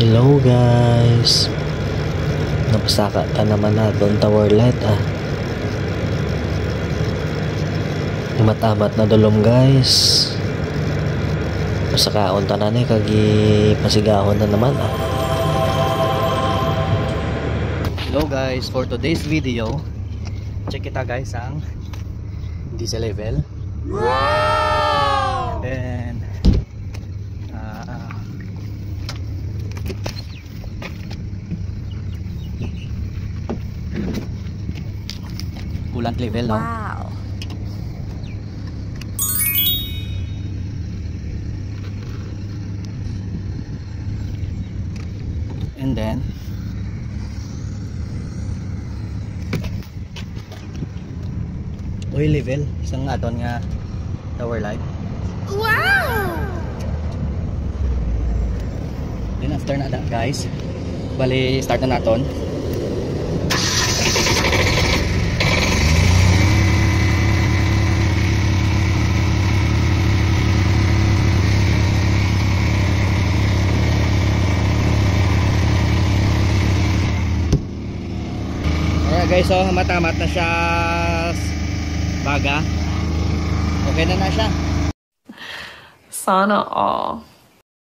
Hello guys. Napasaka ta naman na doon tower light Matamat na dulom guys. Pasakaon ta na ni kagi pasigahon na naman Hello guys, for today's video, check kita guys ang diesel level. Wow! Then coolant level, no? Wow. And then oil level, isang aton nga tower light. Wow! Then after na that guys, bali start na naton. Guys, so matamat na siya baga. Okay na siya. Sana all.